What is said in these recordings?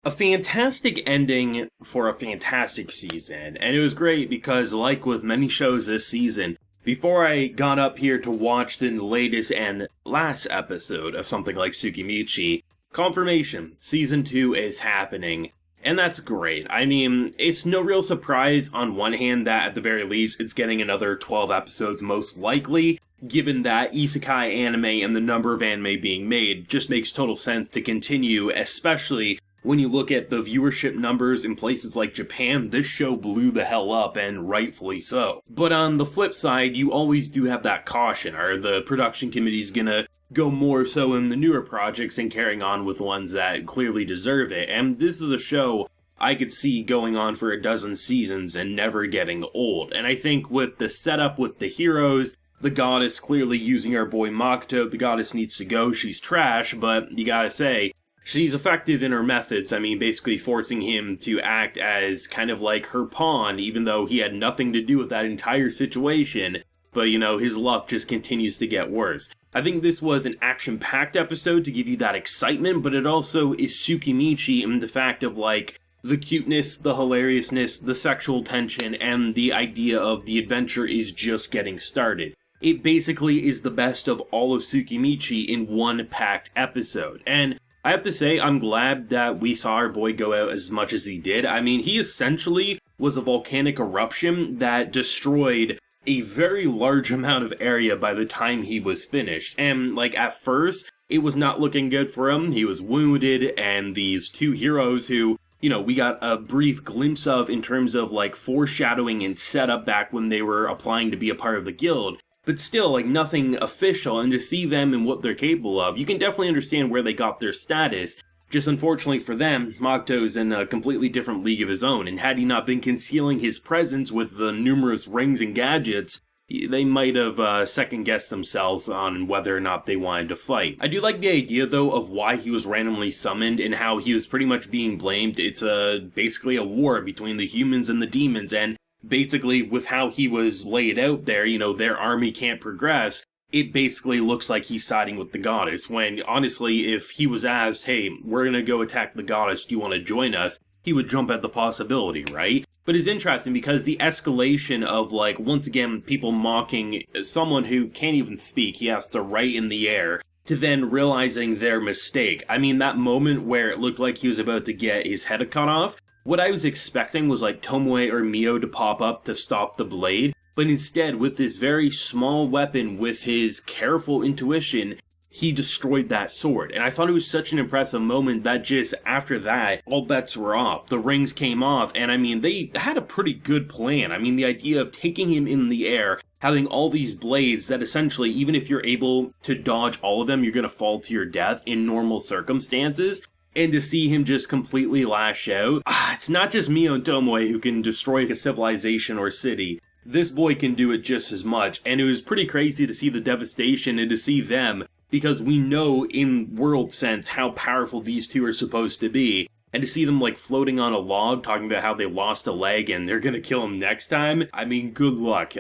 A fantastic ending for a fantastic season, and it was great because, like with many shows this season, before I got up here to watch the latest and last episode of something like Tsukimichi, confirmation, Season 2 is happening, and that's great. I mean, it's no real surprise on one hand that at the very least it's getting another 12 episodes most likely, given that Isekai anime and the number of anime being made just makes total sense to continue, especially when you look at the viewership numbers in places like Japan. This show blew the hell up, and rightfully so. But on the flip side, you always do have that caution. Are the production committees gonna go more so in the newer projects and carrying on with ones that clearly deserve it? And this is a show I could see going on for a dozen seasons and never getting old. And I think with the setup with the heroes, the goddess clearly using our boy Makoto, the goddess needs to go, she's trash, but you gotta say, she's effective in her methods. I mean, basically forcing him to act as kind of like her pawn, even though he had nothing to do with that entire situation. But, you know, his luck just continues to get worse. I think this was an action-packed episode to give you that excitement, but it also is Tsukimichi in the fact of, like, the cuteness, the hilariousness, the sexual tension, and the idea of the adventure is just getting started. It basically is the best of all of Tsukimichi in one packed episode. And I have to say, I'm glad that we saw our boy go out as much as he did. I mean, he essentially was a volcanic eruption that destroyed a very large amount of area by the time he was finished. And, like, at first, it was not looking good for him. He was wounded, and these two heroes who, you know, we got a brief glimpse of in terms of, like, foreshadowing and setup back when they were applying to be a part of the guild. But still, like, nothing official, and to see them and what they're capable of, you can definitely understand where they got their status. Just unfortunately for them, Makoto's in a completely different league of his own, and had he not been concealing his presence with the numerous rings and gadgets, they might have second-guessed themselves on whether or not they wanted to fight. I do like the idea, though, of why he was randomly summoned and how he was pretty much being blamed. It's basically a war between the humans and the demons, and basically, with how he was laid out there, you know, their army can't progress, it basically looks like he's siding with the goddess, when, honestly, if he was asked, hey, we're gonna go attack the goddess, do you want to join us? He would jump at the possibility, right? But it's interesting because the escalation of, like, once again, people mocking someone who can't even speak, he has to write in the air, to then realizing their mistake. I mean, that moment where it looked like he was about to get his head cut off, what I was expecting was like Tomoe or Mio to pop up to stop the blade, but instead, with this very small weapon, with his careful intuition, he destroyed that sword. And I thought it was such an impressive moment that just after that, all bets were off. The rings came off, and I mean, they had a pretty good plan. I mean, the idea of taking him in the air, having all these blades that essentially, even if you're able to dodge all of them, you're gonna fall to your death in normal circumstances. And to see him just completely lash out, it's not just Mio and Tomoe who can destroy a civilization or city. This boy can do it just as much, and it was pretty crazy to see the devastation and to see them, because we know in world sense how powerful these two are supposed to be. And to see them, like, floating on a log, talking about how they lost a leg and they're gonna kill him next time, I mean, good luck.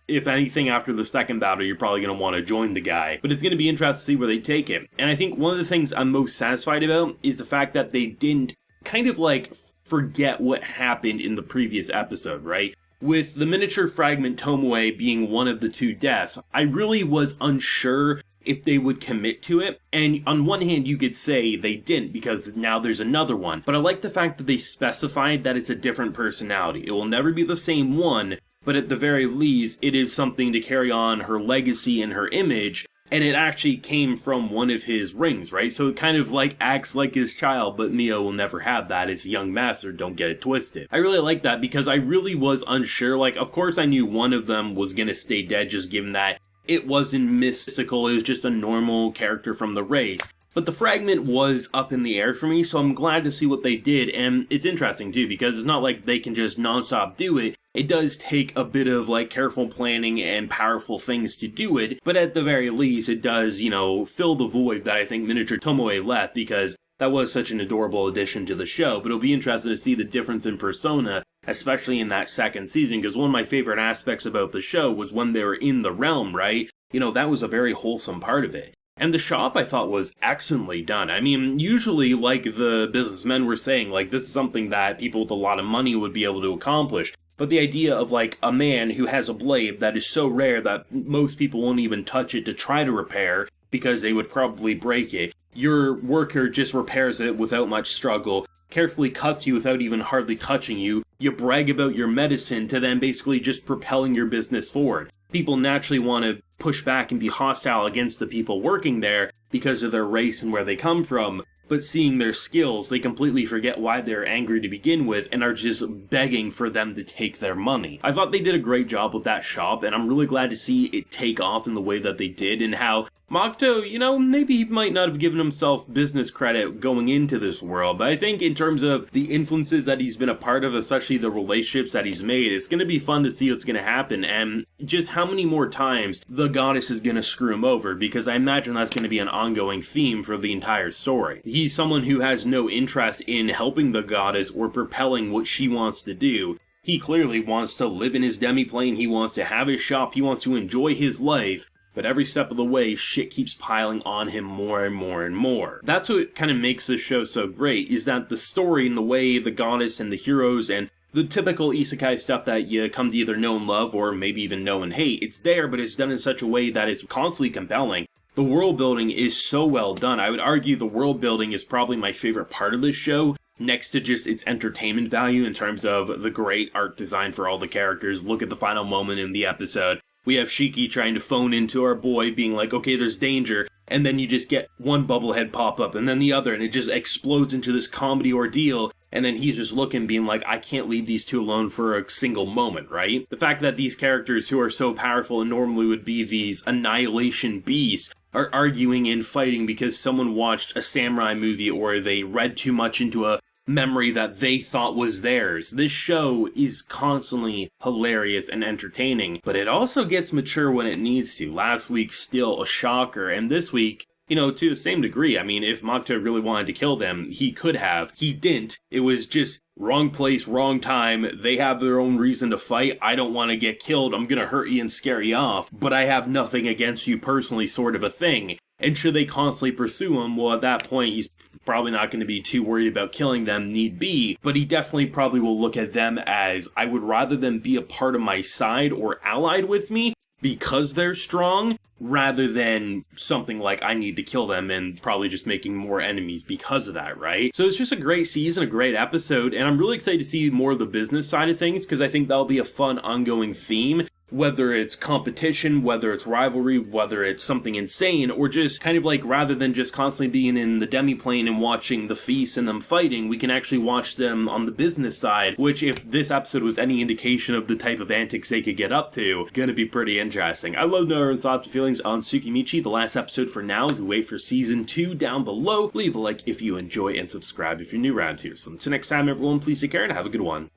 If anything, after the second battle, you're probably gonna want to join the guy. But it's gonna be interesting to see where they take him. And I think one of the things I'm most satisfied about is the fact that they didn't kind of, like, forget what happened in the previous episode, right? With the miniature fragment Tomoe being one of the two deaths, I really was unsure if they would commit to it, and on one hand you could say they didn't because now there's another one, but I like the fact that they specified that it's a different personality. It will never be the same one, but at the very least it is something to carry on her legacy and her image, and it actually came from one of his rings, right? So it kind of like acts like his child, but Mio will never have that. It's a young master, don't get it twisted. I really like that because I really was unsure. Like, of course I knew one of them was gonna stay dead just given that it wasn't mystical, it was just a normal character from the race. But the fragment was up in the air for me, so I'm glad to see what they did, and it's interesting too, because it's not like they can just non-stop do it. It does take a bit of, like, careful planning and powerful things to do it, but at the very least, it does, you know, fill the void that I think Miniature Tomoe left, because that was such an adorable addition to the show. But it'll be interesting to see the difference in persona, especially in that second season, because one of my favorite aspects about the show was when they were in the realm, right? You know, that was a very wholesome part of it. And the shop I thought was excellently done. I mean, usually, like the businessmen were saying, like this is something that people with a lot of money would be able to accomplish. But the idea of like a man who has a blade that is so rare that most people won't even touch it to try to repair because they would probably break it. Your worker just repairs it without much struggle, carefully cuts you without even hardly touching you. You brag about your medicine to then basically just propelling your business forward. People naturally want to push back and be hostile against the people working there because of their race and where they come from. But seeing their skills, they completely forget why they're angry to begin with and are just begging for them to take their money. I thought they did a great job with that shop, and I'm really glad to see it take off in the way that they did, and how Makoto, maybe he might not have given himself business credit going into this world, but I think in terms of the influences that he's been a part of, especially the relationships that he's made, it's going to be fun to see what's going to happen, and just how many more times the goddess is going to screw him over, because I imagine that's going to be an ongoing theme for the entire story. He's someone who has no interest in helping the goddess or propelling what she wants to do. He clearly wants to live in his demiplane, he wants to have his shop, he wants to enjoy his life, but every step of the way, shit keeps piling on him more and more and more. That's what kind of makes this show so great, is that the story and the way the goddess and the heroes and the typical isekai stuff that you come to either know and love or maybe even know and hate, it's there, but it's done in such a way that it's constantly compelling. The world building is so well done. I would argue the world building is probably my favorite part of this show, next to just its entertainment value in terms of the great art design for all the characters. Look at the final moment in the episode. We have Shiki trying to phone into our boy, being like, okay, there's danger, and then you just get one bubblehead pop up, and then the other, and it just explodes into this comedy ordeal, and then he's just looking, being like, I can't leave these two alone for a single moment, right? The fact that these characters who are so powerful and normally would be these annihilation beasts are arguing and fighting because someone watched a samurai movie or they read too much into a memory that they thought was theirs. This show is constantly hilarious and entertaining, but it also gets mature when it needs to. Last week, still a shocker, and this week, to the same degree. I mean, if Makoto really wanted to kill them, he could have. He didn't. It was just wrong place, wrong time. They have their own reason to fight. I don't want to get killed. I'm gonna hurt you and scare you off, but I have nothing against you personally, sort of a thing. And should they constantly pursue him, well, at that point, he's probably not going to be too worried about killing them, need be, but he definitely probably will look at them as, I would rather them be a part of my side or allied with me because they're strong, rather than something like I need to kill them and probably just making more enemies because of that, right? So it's just a great season, a great episode, and I'm really excited to see more of the business side of things, because I think that'll be a fun ongoing theme. Whether it's competition, whether it's rivalry, whether it's something insane, or just kind of like, rather than just constantly being in the demiplane and watching the feast and them fighting, we can actually watch them on the business side, which, if this episode was any indication of the type of antics they could get up to, gonna be pretty interesting. I love to know everyone's thoughts and feelings on Tsukimichi, the last episode for now, as we wait for season 2 down below. Leave a like if you enjoy and subscribe if you're new around here. So until next time, everyone, please take care and have a good one.